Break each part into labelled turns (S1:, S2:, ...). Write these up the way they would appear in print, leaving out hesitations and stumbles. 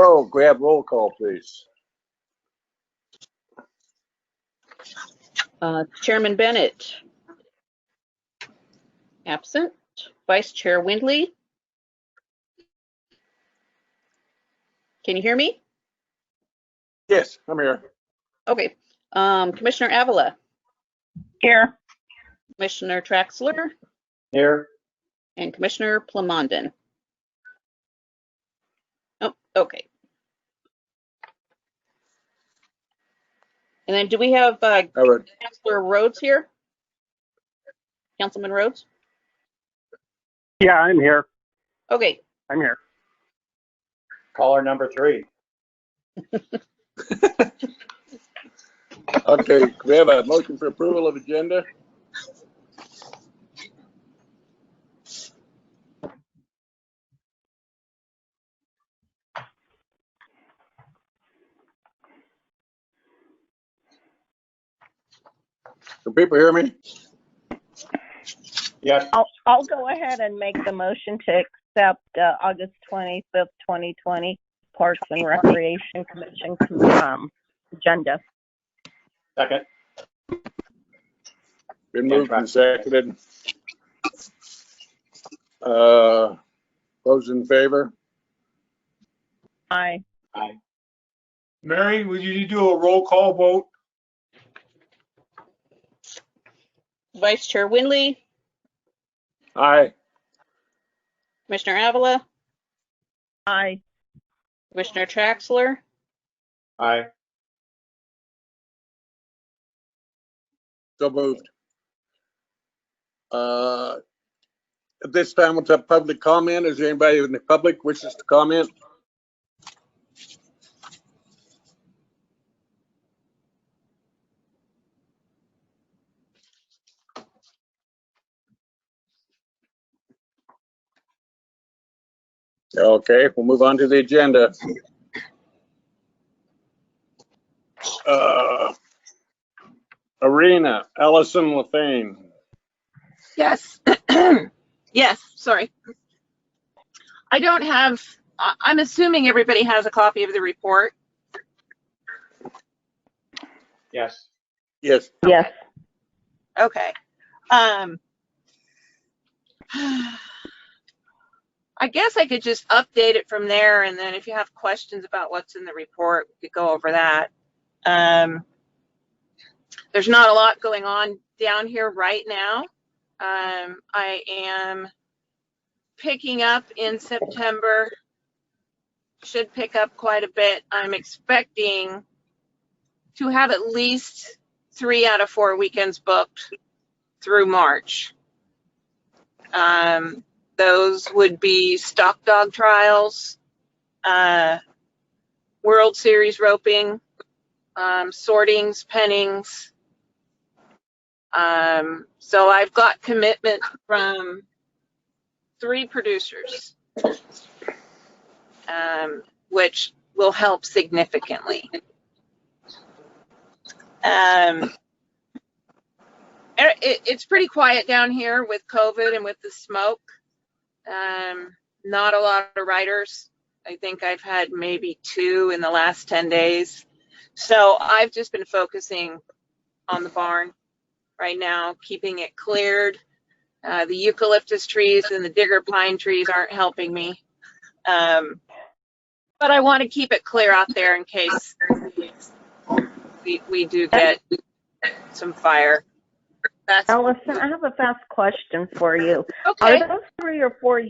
S1: Oh, grab roll call, please.
S2: Chairman Bennett. Absent. Vice Chair Windley. Can you hear me?
S1: Yes, I'm here.
S2: Okay. Commissioner Avila.
S3: Here.
S2: Commissioner Traxler.
S4: Here.
S2: And Commissioner Plamondon. Oh, okay. And then do we have Councilor Rhodes here? Councilman Rhodes?
S5: Yeah, I'm here.
S2: Okay.
S5: I'm here.
S4: Caller number 3.
S1: Okay, we have a motion for approval of agenda. Can people hear me?
S4: Yes.
S3: I'll go ahead and make the motion to accept August 25th, 2020 Parks and Recreation Commission agenda.
S4: Second.
S1: Been moved and seconded. Those in favor?
S3: Aye.
S4: Aye.
S6: Mary, would you do a roll call vote?
S2: Vice Chair Windley.
S1: Aye.
S2: Commissioner Avila.
S3: Aye.
S2: Commissioner Traxler.
S4: Aye.
S1: So moved. At this time, we'll have public comment. Is there anybody in the public wishes to comment? Okay, we'll move on to the agenda. Arena, Allison LaFane.
S7: Yes. Yes, sorry. I don't have, I'm assuming everybody has a copy of the report.
S4: Yes.
S1: Yes.
S3: Yes.
S7: Okay. I guess I could just update it from there, and then if you have questions about what's in the report, we could go over that. There's not a lot going on down here right now. I am picking up in September, should pick up quite a bit. I'm expecting to have at least 3 out of 4 weekends booked through March. Those would be stock dog trials, World Series roping, sortings, pennings. So I've got commitment from 3 producers, which will help significantly. It's pretty quiet down here with COVID and with the smoke. Not a lot of riders. I think I've had maybe 2 in the last 10 days. So I've just been focusing on the barn right now, keeping it cleared. The eucalyptus trees and the digger pine trees aren't helping me. But I want to keep it clear out there in case we do get some fire.
S3: Allison, I have a fast question for you.
S7: Okay.
S3: Are those 3 or 4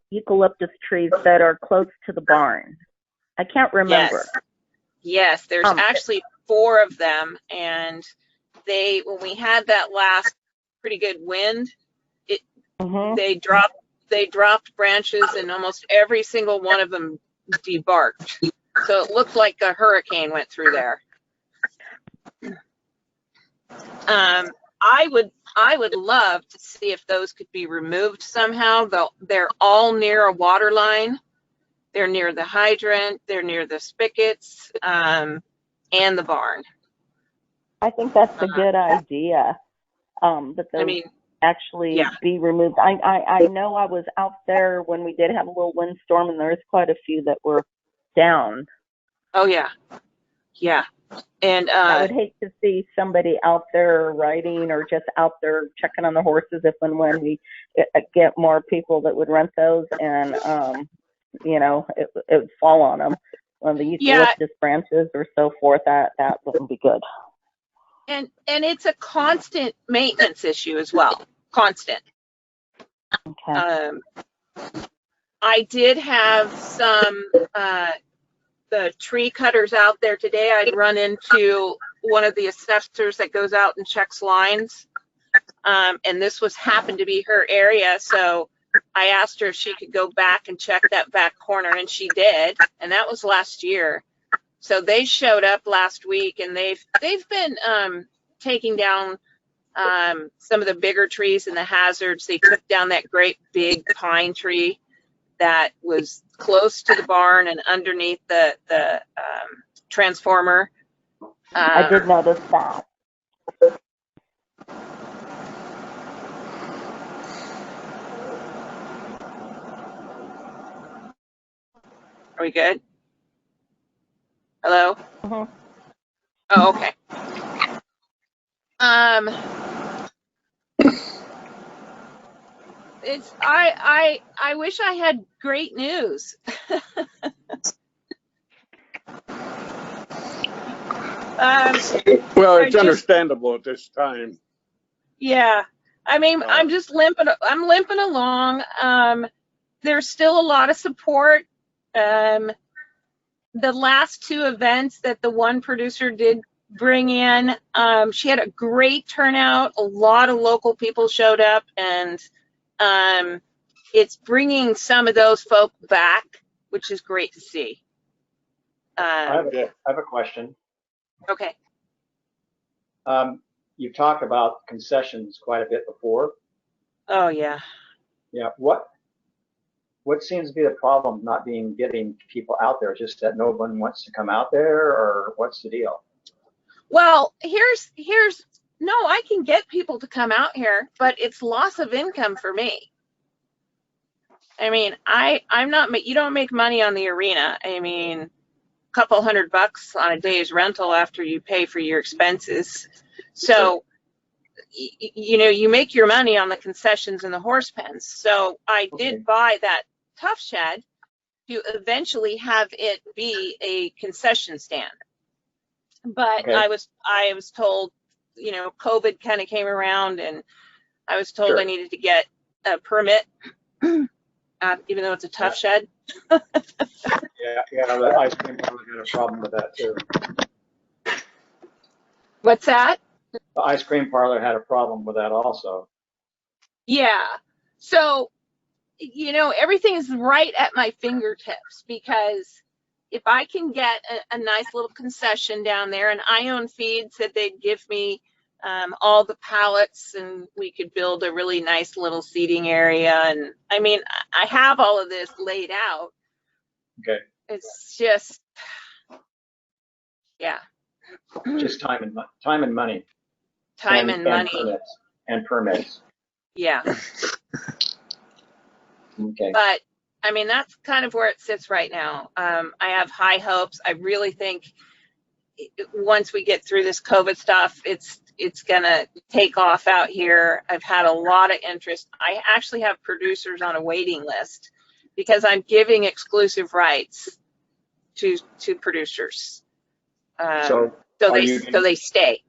S3: eucalyptus trees that are close to the barn? I can't remember.
S7: Yes, there's actually 4 of them, and when we had that last pretty good wind, they dropped branches, and almost every single one of them debarked. So it looked like a hurricane went through there. I would love to see if those could be removed somehow. They're all near a water line. They're near the hydrant. They're near the spigots, and the barn.
S3: I think that's a good idea. But those actually be removed. I know I was out there when we did have a little windstorm, and there was quite a few that were down.
S7: Oh, yeah. Yeah. And
S3: I would hate to see somebody out there riding or just out there checking on the horses if and when we get more people that would rent those, and it would fall on them when the eucalyptus branches or so forth. That wouldn't be good.
S7: and it's a constant maintenance issue as well. Constant.
S3: Okay.
S7: I did have some the tree cutters out there today. I'd run into one of the assessors that goes out and checks lines, and this happened to be her area, so I asked her if she could go back and check that back corner, and she did, and that was last year. So they showed up last week, and they've been taking down some of the bigger trees and the hazards. They took down that great big pine tree that was close to the barn and underneath the transformer.
S3: I did notice that.
S7: Are we good? Hello?
S3: Mm-hmm.
S7: Oh, okay. I wish I had great news.
S1: Well, it's understandable at this time.
S7: Yeah. I mean, I'm just limping along. There's still a lot of support. The last two events that the one producer did bring in, she had a great turnout. A lot of local people showed up, and it's bringing some of those folk back, which is great to see.
S4: I have a question.
S7: Okay.
S4: You've talked about concessions quite a bit before.
S7: Oh, yeah.
S4: Yeah. What seems to be the problem not getting people out there? Just that no one wants to come out there, or what's the deal?
S7: Well, no, I can get people to come out here, but it's loss of income for me. I mean, you don't make money on the arena. I mean, a couple $100 on a day's rental after you pay for your expenses. So, you make your money on the concessions and the horse pens. So I did buy that tough shed to eventually have it be a concession stand. But I was told, COVID kind of came around, and I was told I needed to get a permit, even though it's a tough shed.
S4: Yeah, the ice cream parlor had a problem with that too.
S7: What's that?
S4: The ice cream parlor had a problem with that also.
S7: Yeah. So, everything is right at my fingertips, because if I can get a nice little concession down there, and Ione Feed said they'd give me all the pallets, and we could build a really nice little seating area. And I mean, I have all of this laid out.
S4: Okay.
S7: It's just, yeah.
S4: Just time and money.
S7: Time and money.
S4: And permits.
S7: Yeah.
S4: Okay.
S7: But I mean, that's kind of where it sits right now. I have high hopes. I really think once we get through this COVID stuff, it's gonna take off out here. I've had a lot of interest. I actually have producers on a waiting list because I'm giving exclusive rights to producers. So they stay.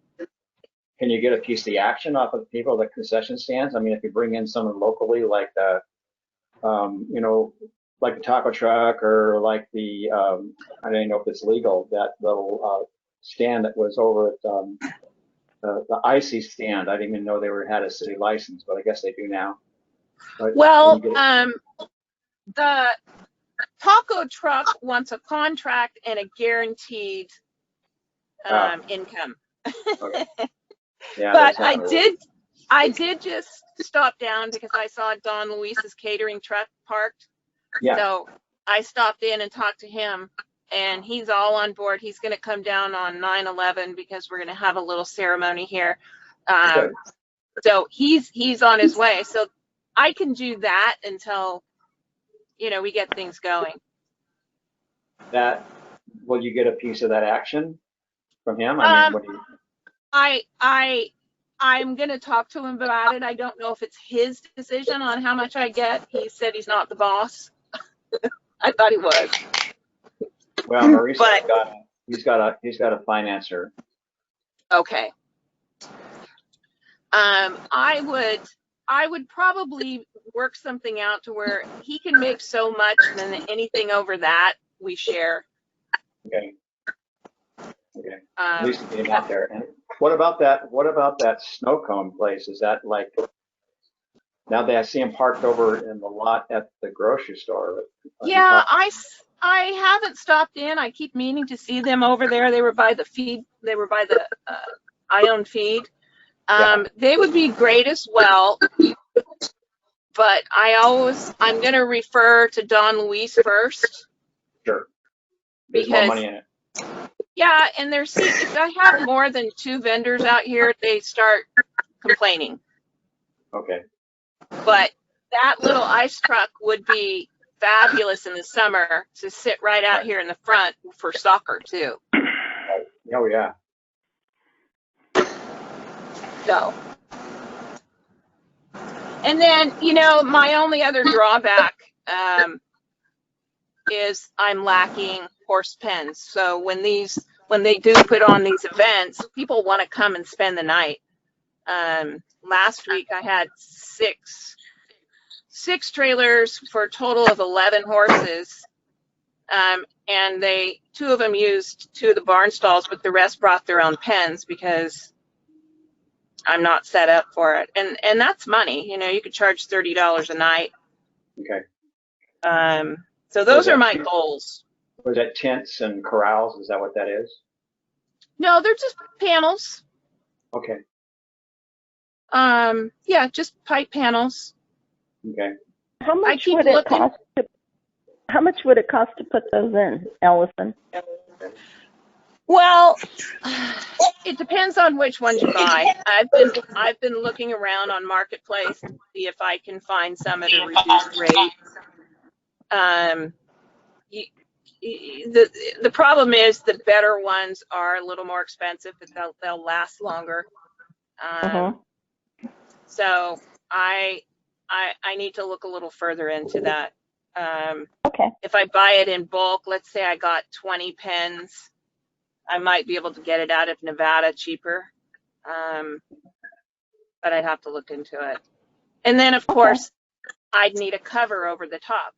S4: Can you get a piece of the action off of the people at the concession stands? I mean, if you bring in someone locally, like the, like the taco truck, or like the, I don't know if it's legal, that little stand that was over at the icy stand. I didn't even know they had a city license, but I guess they do now. But
S7: well, the taco truck wants a contract and a guaranteed income.
S4: Okay. Yeah,
S7: but I did just stop down because I saw Don Luis's catering truck parked.
S4: Yeah.
S7: So I stopped in and talked to him, and he's all on board. He's going to come down on 9/11 because we're going to have a little ceremony here. So he's on his way. So I can do that until we get things going.
S4: that, will you get a piece of that action from him? I mean, what do you?
S7: I'm going to talk to him about it. I don't know if it's his decision on how much I get. He said he's not the boss. I thought he was.
S4: Well, Maurice
S7: But-
S4: he's got a financer.
S7: Okay. I would probably work something out to where he can make so much, and then anything over that we share.
S4: Okay. Okay. At least get him out there. And what about that snow cone place? Is that like, now that I see him parked over in the lot at the grocery store?
S7: Yeah, I haven't stopped in. I keep meaning to see them over there. They were by the feed. They were by the Ione feed. They would be great as well. But I'm going to refer to Don Luis first.
S4: Sure. There's more
S7: Because,
S4: money in it.
S7: yeah, and if I have more than 2 vendors out here, they start complaining.
S4: Okay.
S7: But that little ice truck would be fabulous in the summer to sit right out here in the front for soccer too.
S4: Oh yeah.
S7: So, and then, my only other drawback is I'm lacking horse pens. So when they do put on these events, people want to come and spend the night. Last week I had six trailers for a total of 11 horses. And 2 of them used 2 of the barn stalls, but the rest brought their own pens because I'm not set up for it. And that's money. You could charge $30 a night.
S4: Okay.
S7: So those are my goals.
S4: Was that tents and corrals? Is that what that is?
S7: No, they're just panels.
S4: Okay.
S7: Yeah, just pipe panels.
S4: Okay.
S3: How
S7: I
S3: much
S7: keep
S3: would it
S7: looking.
S3: cost? How much would it cost to put those in, Allison?
S7: Well, it depends on which ones you buy. I've been looking around on Marketplace to see if I can find some at a reduced rate. The problem is the better ones are a little more expensive, but they'll last longer. So I need to look a little further into that.
S3: Okay.
S7: If I buy it in bulk, let's say I got 20 pens, I might be able to get it out of Nevada cheaper. But I'd have to look into it. And then, of course, I'd need a cover over the top.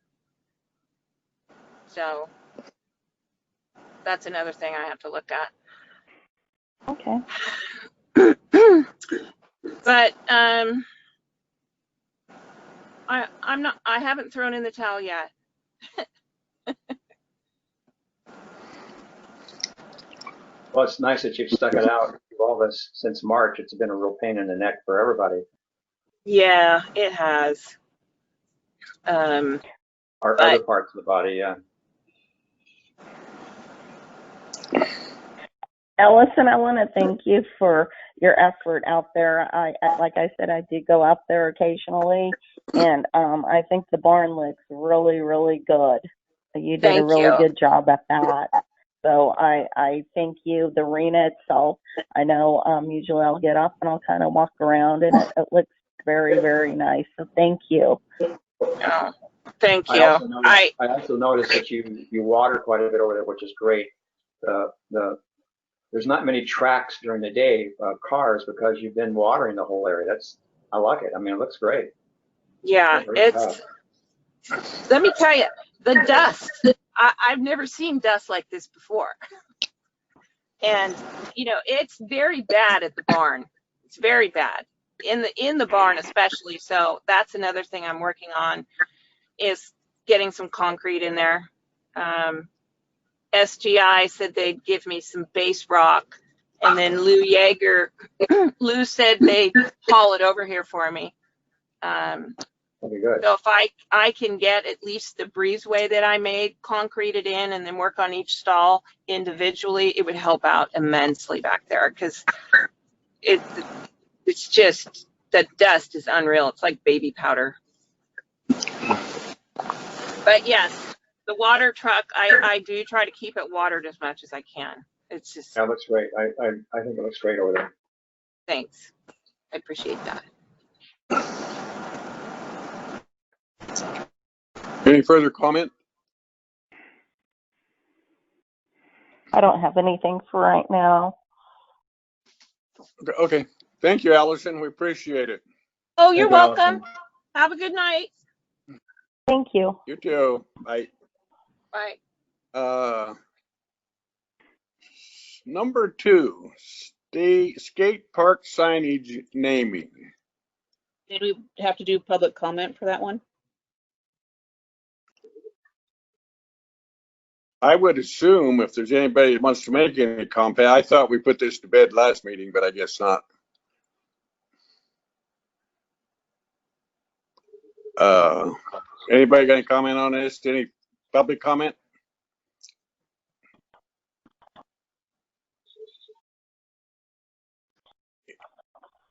S7: So that's another thing I have to look at.
S3: Okay.
S7: But I haven't thrown in the towel yet.
S4: Well, it's nice that you've stuck it out. All this since March. It's been a real pain in the neck for everybody.
S7: Yeah, it has.
S4: Our other parts of the body, yeah.
S3: Allison, I want to thank you for your effort out there. Like I said, I do go out there occasionally, and I think the barn looks really, really good. You did a really good job at that. So I thank you. The arena itself, I know usually I'll get up and I'll kind of walk around, and it looks very, very nice. So thank you.
S7: Oh, thank you.
S4: I also noticed that you water quite a bit over there, which is great. There's not many tracks during the day, cars, because you've been watering the whole area. I like it. I mean, it looks great.
S7: Yeah, let me tell you, the dust. I've never seen dust like this before. And, it's very bad at the barn. It's very bad in the barn, especially. So that's another thing I'm working on, is getting some concrete in there. SGI said they'd give me some base rock, and then Lou said they'd haul it over here for me.
S4: That'd be good.
S7: So if I can get at least the breezeway that I made concreted in, and then work on each stall individually, it would help out immensely back there, because it's just, the dust is unreal. It's like baby powder. But yes, The water truck, I do try to keep it watered as much as I can. It's just,
S4: That looks great. I think it looks great over there.
S7: thanks. I appreciate that.
S1: Any further comment?
S3: I don't have anything for right now.
S1: Okay. Thank you, Allison. We appreciate it.
S7: Oh, you're
S4: Thank you, Allison.
S7: welcome. Have a good night.
S3: Thank you.
S1: You too. Bye.
S7: Bye.
S1: Number 2, skate park signage naming.
S2: Did we have to do public comment for that one?
S1: I would assume if there's anybody that wants to make any comment, I thought we put this to bed last meeting, but I guess not. Anybody got any comment on this? Any public comment?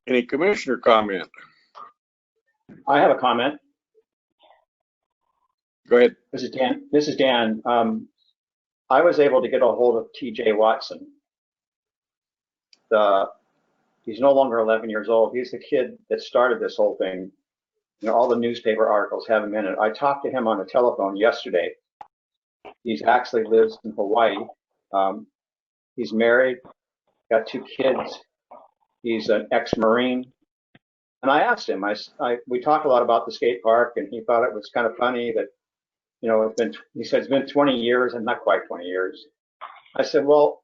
S1: Any commissioner comment?
S4: I have a comment.
S1: Go ahead.
S4: This is Dan. I was able to get a hold of TJ Watson. He's no longer 11 years old. He's the kid that started this whole thing. You know, all the newspaper articles have him in it. I talked to him on the telephone yesterday. He's actually lives in Hawaii. He's married, got 2 kids. He's an ex-Marine. And I asked him, we talked a lot about the skate park, and he thought it was kind of funny that, you know, he said it's been 20 years and not quite 20 years. I said, well,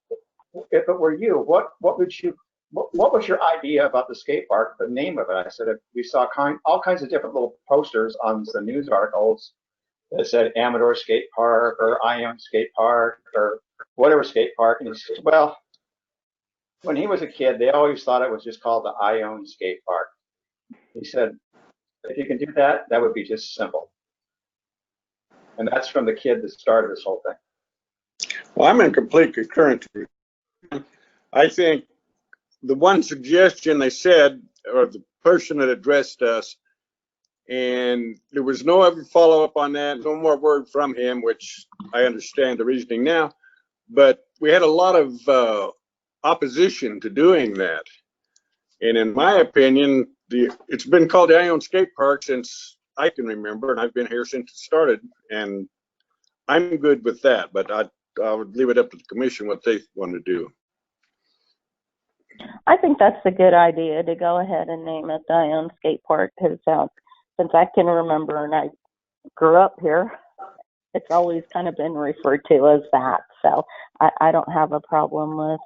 S4: if it were you, what was your idea about the skate park, the name of it? I said, we saw all kinds of different little posters on the news articles that said Amador Skate Park or Ione Skate Park or whatever skate park. And he said, well, when he was a kid, they always thought it was just called the Ione Skate Park. He said, if you can do that, that would be just simple. And that's from the kid that started this whole thing.
S1: Well, I'm in complete concurrence. I think the one suggestion they said, or the person that addressed us, and there was no other follow-up on that, no more word from him, which I understand the reasoning now, but we had a lot of opposition to doing that. And in my opinion, it's been called the Ione Skate Park since I can remember, and I've been here since it started, and I'm good with that, but I would leave it up to the commission what they want to do.
S3: I think that's a good idea to go ahead and name it the Ione Skate Park, because since I can remember and I grew up here, it's always kind of been referred to as that. So I don't have a problem with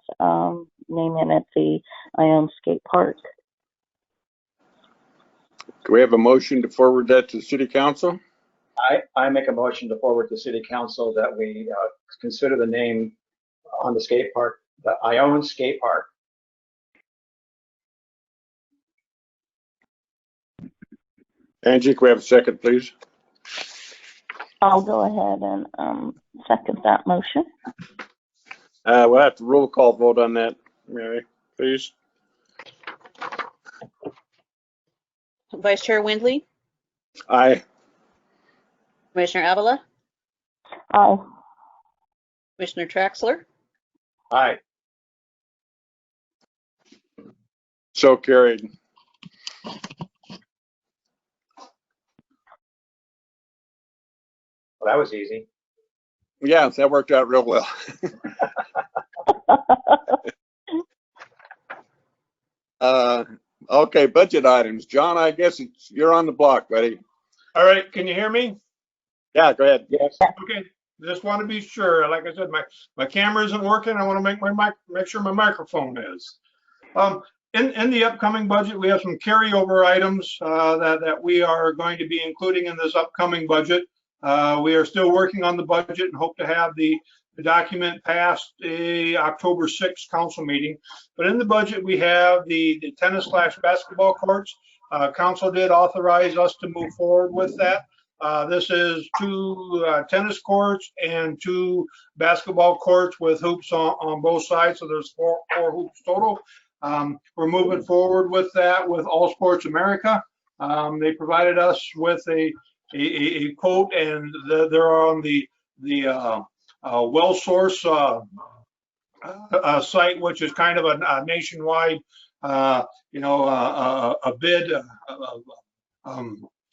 S3: naming it the Ione Skate Park.
S1: Do we have a motion to forward that to the city council?
S4: I make a motion to forward to city council that we consider the name on the skate park, the Ione Skate Park.
S1: Angie, can we have a second, please?
S3: I'll go ahead and second that motion.
S1: We'll have to roll call vote on that, Mary, please.
S2: Vice Chair Windley,
S1: Aye.
S2: Commissioner Avila,
S3: Aye.
S2: Commissioner Traxler,
S4: Aye.
S1: So carried.
S4: Well, that was easy.
S1: Yeah, that worked out real well. Okay, budget items. John, I guess you're on the block, buddy.
S6: All right, can you hear me?
S1: Yeah, go ahead.
S4: Yes.
S6: Okay, just want to be sure. Like I said, my camera isn't working. I want to make sure my microphone is. In the upcoming budget, we have some carryover items that we are going to be including in this upcoming budget. We are still working on the budget and hope to have the document past the October 6th council meeting. But in the budget, we have the tennis/basketball courts. Council did authorize us to move forward with that. This is 2 tennis courts and 2 basketball courts with hoops on both sides. So there's four hoops total. We're moving forward with that with All Sports America. They provided us with a quote, and they're on the well source site, which is kind of a nationwide, a bid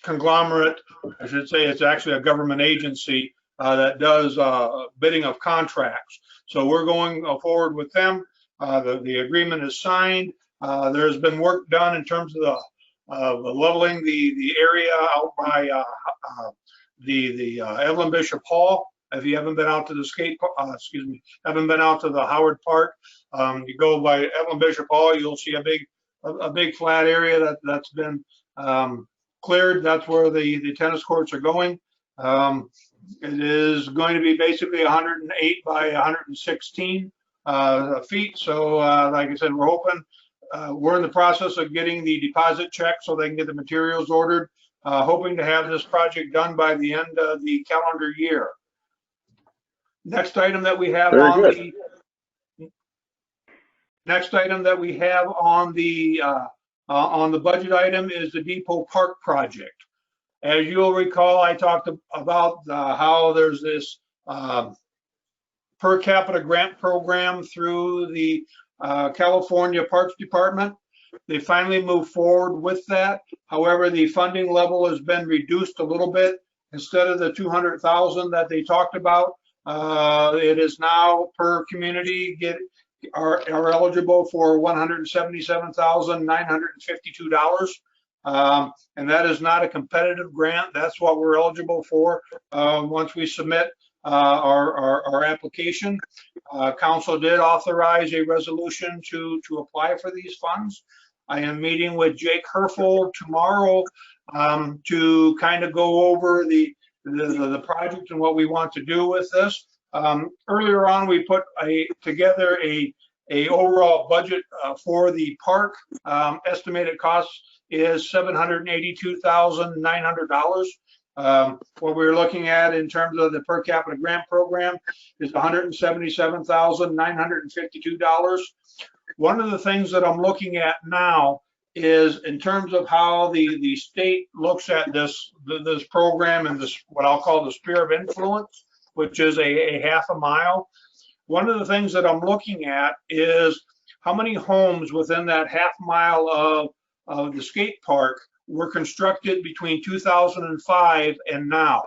S6: conglomerate. I should say it's actually a government agency that does bidding of contracts. So we're going forward with them. The agreement is signed. There's been work done in terms of the leveling the area out by the Evelyn Bishop Hall. If you haven't been out to the haven't been out to the Howard Park, you go by Evelyn Bishop Hall, you'll see a big flat area that's been cleared. That's where the tennis courts are going. It is going to be basically 108 by 116 feet. So like I said, we're hoping, we're in the process of getting the deposit check so they can get the materials ordered, hoping to have this project done by the end of the calendar year. Next item that we have on the budget item is the Depot Park project. As you'll recall, I talked about how there's this per capita grant program through the California Parks Department. They finally moved forward with that. However, the funding level has been reduced a little bit. Instead of the 200,000 that they talked about, it is now per community are eligible for $177,952. And that is not a competitive grant. That's what we're eligible for once we submit our application. Council did authorize a resolution to apply for these funds. I am meeting with Jake Herfel tomorrow to kind of go over the project and what we want to do with this. Earlier on, we put together a overall budget for the park. Estimated cost is $782,900. What we're looking at in terms of the per capita grant program is $177,952. One of the things that I'm looking at now is in terms of how the state looks at this program and this, what I'll call the sphere of influence, which is a half a mile. One of the things that I'm looking at is how many homes within that half mile of the skate park were constructed between 2005 and now.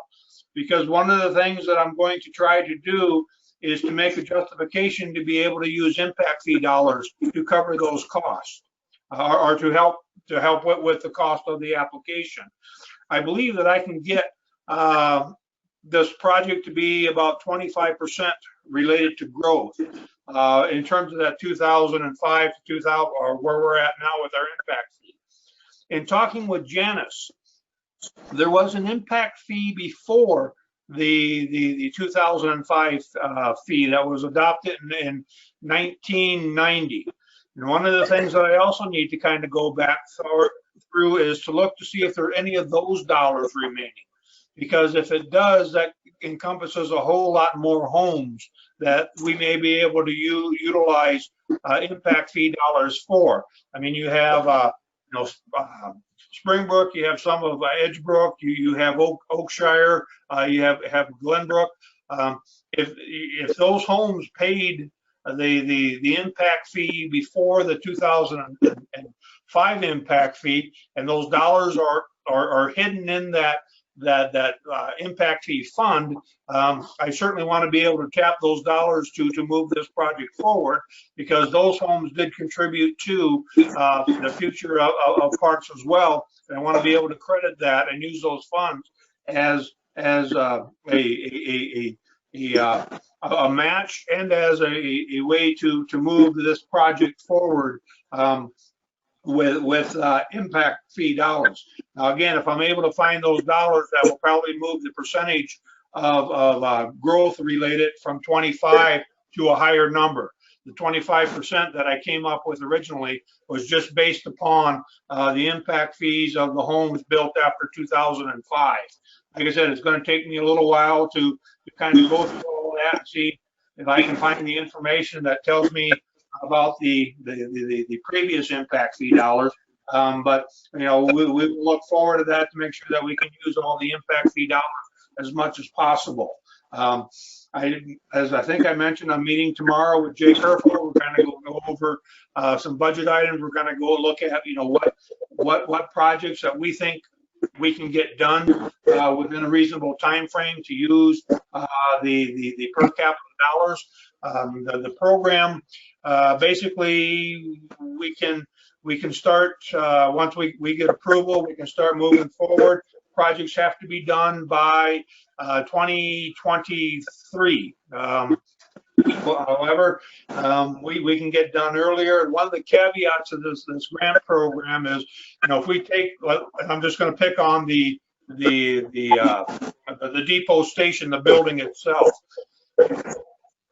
S6: Because one of the things that I'm going to try to do is to make a justification to be able to use impact fee dollars to cover those costs, or to help with the cost of the application. I believe that I can get this project to be about 25% related to growth in terms of that 2005 to 2000, or where we're at now with our impact fee. In talking with Janice, there was an impact fee before the 2005 fee that was adopted in 1990. And one of the things that I also need to kind of go back through is to look to see if there are any of those dollars remaining. Because if it does, that encompasses a whole lot more homes that we may be able to utilize impact fee dollars for. I mean, you have Springbrook, you have some of Edgebrook, you have Oakshire, you have Glenbrook. If those homes paid the impact fee before the 2005 impact fee, and those dollars are hidden in that impact fee fund, I certainly want to be able to tap those dollars to move this project forward, because those homes did contribute to the future of parks as well. And I want to be able to credit that and use those funds as a match and as a way to move this project forward with impact fee dollars. Now, again, if I'm able to find those dollars, that will probably move the percentage of growth related from 25 to a higher number. The 25% that I came up with originally was just based upon the impact fees of the homes built after 2005. Like I said, it's going to take me a little while to kind of go through all that and see if I can find the information that tells me about the previous impact fee dollars. But we will look forward to that to make sure that we can use all the impact fee dollars as much as possible. As I think I mentioned, I'm meeting tomorrow with Jake Herfel. We're going to go over some budget items. We're going to go look at, what projects that we think we can get done within a reasonable time frame to use the per capita dollars. The program, basically, we can start once we get approval. We can start moving forward. Projects have to be done by 2023. However, we can get done earlier. One of the caveats of this grant program is, if we take, I'm just going to pick on the depot station, the building itself.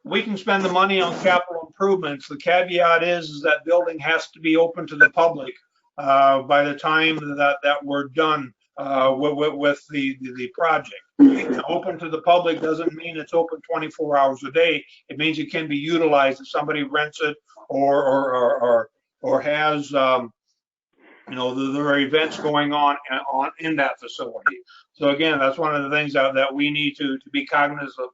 S6: We can spend the money on capital improvements. The caveat is that building has to be open to the public by the time that we're done with the project. Open to the public doesn't mean it's open 24 hours a day. It means it can be utilized if somebody rents it or has there are events going on in that facility. So again, that's one of the things that we need to be cognizant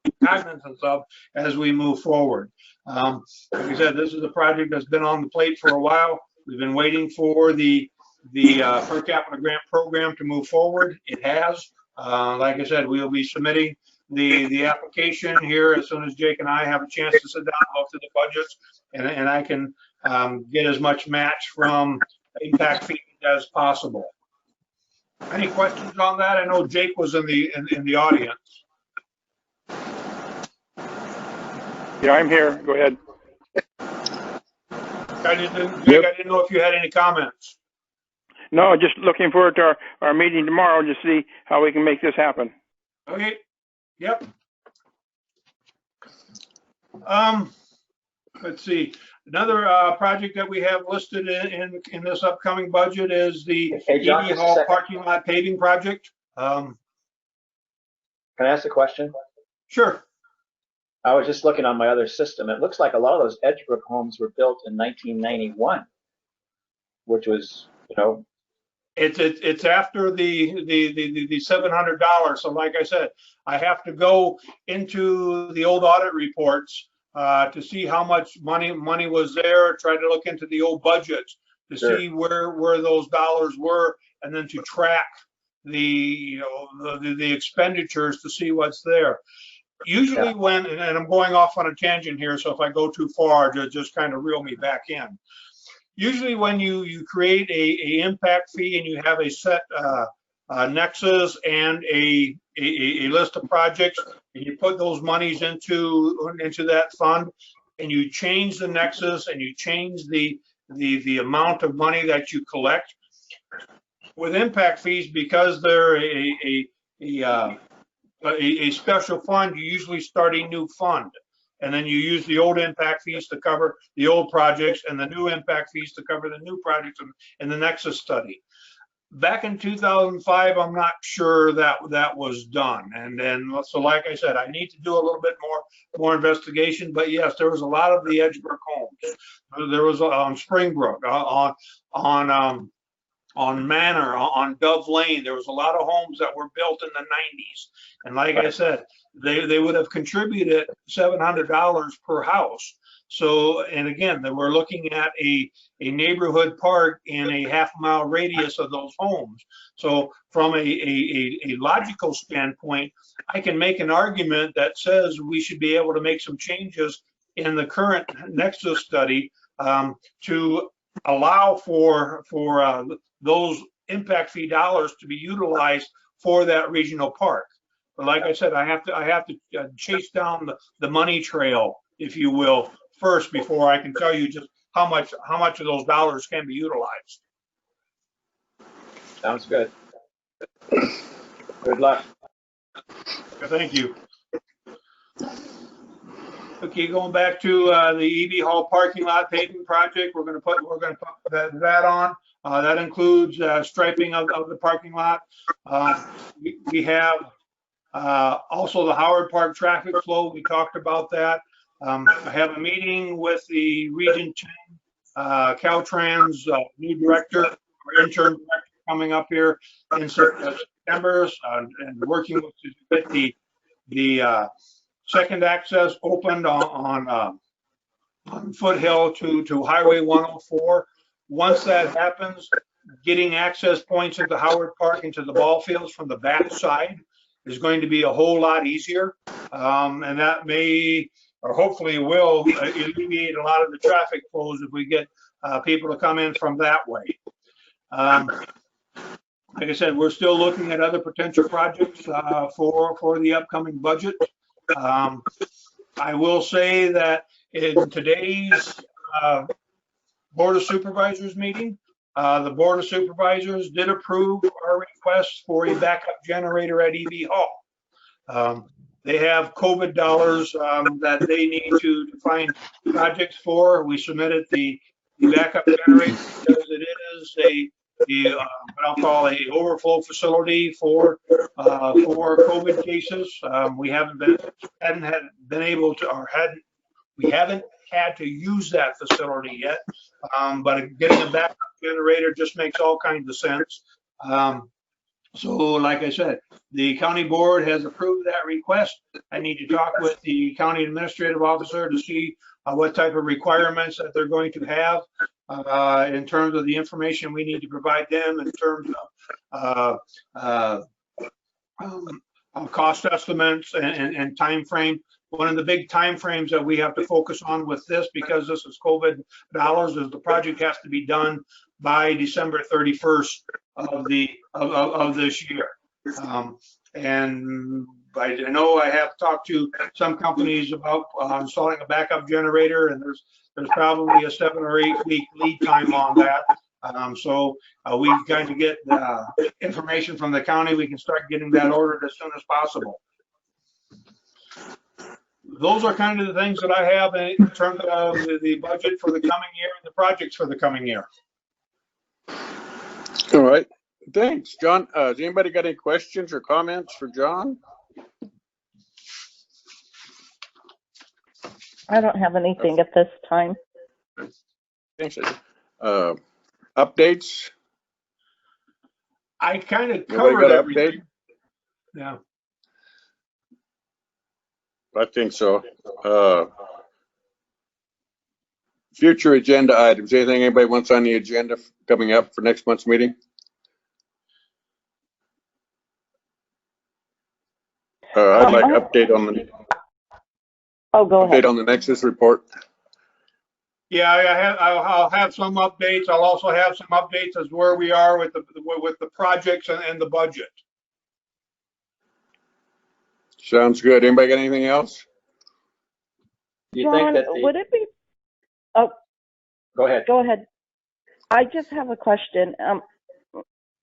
S6: of as we move forward. Like I said, this is a project that's been on the plate for a while. We've been waiting for the per capita grant program to move forward. It has. Like I said, we'll be submitting the application here as soon as Jake and I have a chance to sit down and look through the budgets, and I can get as much match from impact fees as possible. Any questions on that? I know Jake was in the audience.
S8: Yeah, I'm here. Go ahead.
S6: I didn't know if you had any comments.
S8: No, just looking forward to our meeting tomorrow to see how we can make this happen.
S6: Okay. Yep. Let's see. Another project that we have listed in this upcoming budget is the
S4: John,
S6: EB Hall parking lot paving project.
S4: Can I ask a question?
S6: Sure.
S4: I was just looking on my other system. It looks like a lot of those Edgebrook homes were built in 1991, which was,
S6: It's after the $700. So like I said, I have to go into the old audit reports to see how much money was there, try to look into the old budgets to
S4: Sure.
S6: see where those dollars were, and then to track the expenditures to see what's there. Usually when, and I'm going off on a tangent here, so if I go too far, just kind of reel me back in. Usually when you create a impact fee and you have a set nexus and a list of projects, and you put those monies into that fund, and you change the nexus and you change the amount of money that you collect with impact fees, because they're a special fund, you usually start a new fund. And then you use the old impact fees to cover the old projects and the new impact fees to cover the new projects in the Nexus study. Back in 2005, I'm not sure that was done. And then, so like I said, I need to do a little bit more investigation. But yes, there was a lot of the Edgebrook homes. There was on Springbrook, on Manor, on Dove Lane. There was a lot of homes that were built in the 90s. And like I said, they would have contributed $700 per house. So, and again, we're looking at a neighborhood park in a half-mile radius of those homes. So from a logical standpoint, I can make an argument that says we should be able to make some changes in the current Nexus study to allow for those impact fee dollars to be utilized for that regional park. But like I said, I have to chase down the money trail, if you will, first before I can tell you just how much of those dollars can be utilized.
S4: Sounds good. Good luck.
S6: Thank you. Okay, going back to the EB Hall parking lot paving project, we're going to put that on. That includes striping of the parking lot. We have also the Howard Park traffic flow. We talked about that. I have a meeting with the Region 10 Caltrans new director or intern director coming up here in September, and working with to get second access opened on Foothill to Highway 104. Once that happens, getting access points into Howard Park into the ball fields from the back side is going to be a whole lot easier. And that may, or hopefully will, alleviate a lot of the traffic flows if we get people to come in from that way. Like I said, we're still looking at other potential projects for the upcoming budget. I will say that in today's Board of Supervisors meeting, the Board of Supervisors did approve our request for a backup generator at EV Hall. They have COVID dollars that they need to find projects for. We submitted the backup generator because it is what I'll call a overflow facility for COVID cases. We haven't been able to, or we haven't had to use that facility yet. But getting a backup generator just makes all kinds of sense. So like I said, the county board has approved that request. I need to talk with the county administrative officer to see what type of requirements that they're going to have in terms of the information we need to provide them in terms of cost estimates and time frame. One of the big time frames that we have to focus on with this, because this is COVID dollars, is the project has to be done by December 31st of this year. And I know I have talked to some companies about installing a backup generator, and there's probably a 7 or 8 week lead time on that. So we kind of get information from the county. We can start getting that ordered as soon as possible. Those are kind of the things that I have in terms of the budget for the coming year and the projects for the coming year.
S1: All right. Thanks, John. Has anybody got any questions or comments for John?
S3: I don't have anything at this time.
S1: Thanks. Updates?
S6: I kind of
S1: Nobody
S6: covered
S1: got an
S6: everything.
S1: update?
S6: Yeah.
S1: I think so. Future agenda items. Anything anybody wants on the agenda coming up for next month's meeting? I'd like update on the
S3: go ahead.
S1: update on the Nexus report.
S6: Yeah, I'll have some updates. I'll also have some updates as where we are with the projects and the budget.
S1: Sounds good. Anybody got anything else?
S4: Do you
S3: John,
S4: think that
S3: would it be? Oh,
S4: go ahead.
S3: go ahead. I just have a question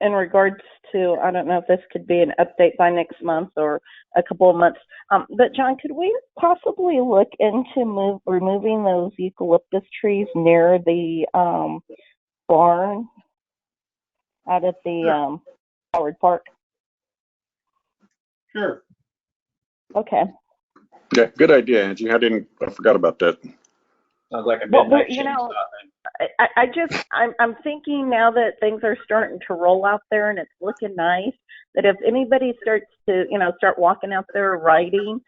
S3: in regards to, I don't know if this could be an update by next month or a couple of months. But John, could we possibly look into removing those eucalyptus trees near the barn out at the Howard Park?
S6: Sure.
S3: Okay.
S1: Yeah, good idea, Angie. I forgot about that.
S4: Sounds like a
S3: Well,
S4: midnight
S3: you know,
S4: chainsaw.
S3: I'm thinking now that things are starting to roll out there and it's looking nice, that if anybody starts to, start walking out there riding,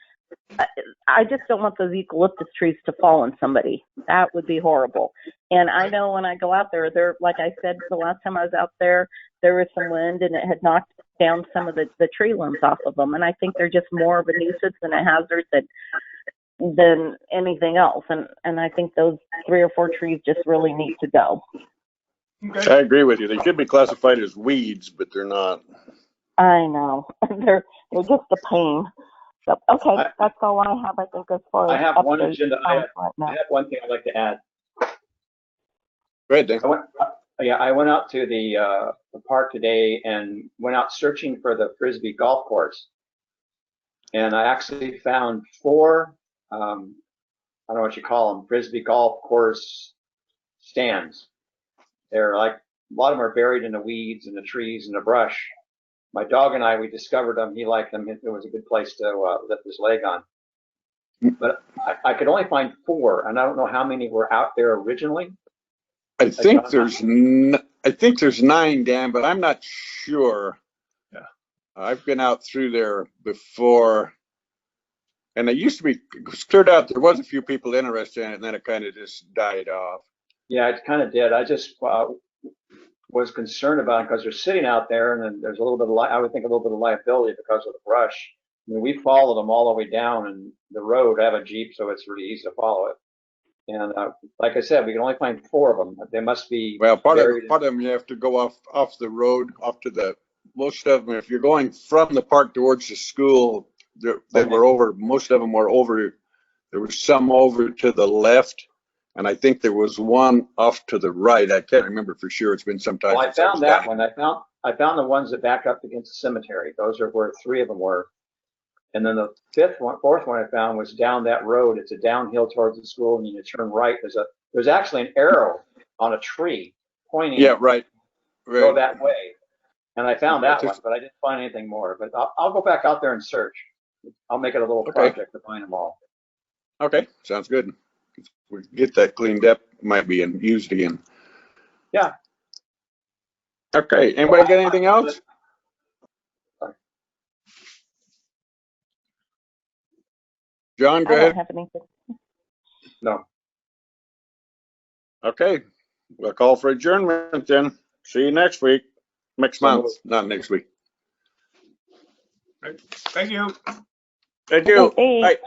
S3: I just don't want those eucalyptus trees to fall on somebody. That would be horrible. And I know when I go out there, like I said, the last time I was out there, there was some wind and it had knocked down some of the tree limbs off of them. And I think they're just more of a nuisance and a hazard than anything else. And I think those 3 or 4 trees just really need to go.
S6: Okay.
S1: I agree with you. They should be classified as weeds, but they're not.
S3: I know. they're just a pain. So, okay, that's all I have, I think, as far as
S4: I have one
S3: updates
S4: agenda.
S3: right
S4: I
S3: now.
S4: have one thing I'd like to add.
S1: Go ahead, Dan.
S4: I went out to the park today and went out searching for the Frisbee golf course. And I actually found 4, I don't know what you call them, Frisbee golf course stands. They're like, a lot of them are buried in the weeds and the trees and the brush. My dog and I, we discovered them. He liked them. It was a good place to lift his leg on. But I could only find 4, and I don't know how many were out there originally.
S1: I think there's 9, Dan, but I'm not sure.
S6: Yeah.
S1: I've been out through there before. And it used to be, it was cleared out, there was a few people interested in it, and then it kind of just died off.
S4: Yeah, it kind of did. I just was concerned about it because they're sitting out there, and then there's a little bit of, I would think a little bit of liability because of the brush. I mean, we followed them all the way down and the road. I have a Jeep, so it's really easy to follow it. And like I said, we can only find 4 of them. They must be
S1: Well, part
S4: buried
S1: of them, you have to go off the road, off to the, most of them, if you're going from the park towards the school, they were over, most of them were over, there was some over to the left, and I think there was one off to the right. I can't remember for sure. It's been some time
S4: Well, I
S1: since I was
S4: found that
S1: down.
S4: one. I found the ones that back up against the cemetery. Those are where 3 of them were. And then the 4th one I found was down that road. It's a downhill towards the school, and you turn right. There's actually an arrow on a tree pointing.
S1: Yeah, right.
S4: Go that way. And I found that
S1: Yeah,
S4: one, but I didn't find anything more. But I'll go back out there and search. I'll make it a little project to find them all.
S1: Okay, sounds good. We get that cleaned up, might be used again.
S4: Yeah.
S1: Okay, anybody got anything else? John, go
S3: I don't
S1: ahead.
S3: have anything.
S4: No.
S1: Okay, we'll call for adjournment then. See you next week, next month, not next week.
S6: Thank you.
S1: Thank you.
S3: Hey.
S1: Bye.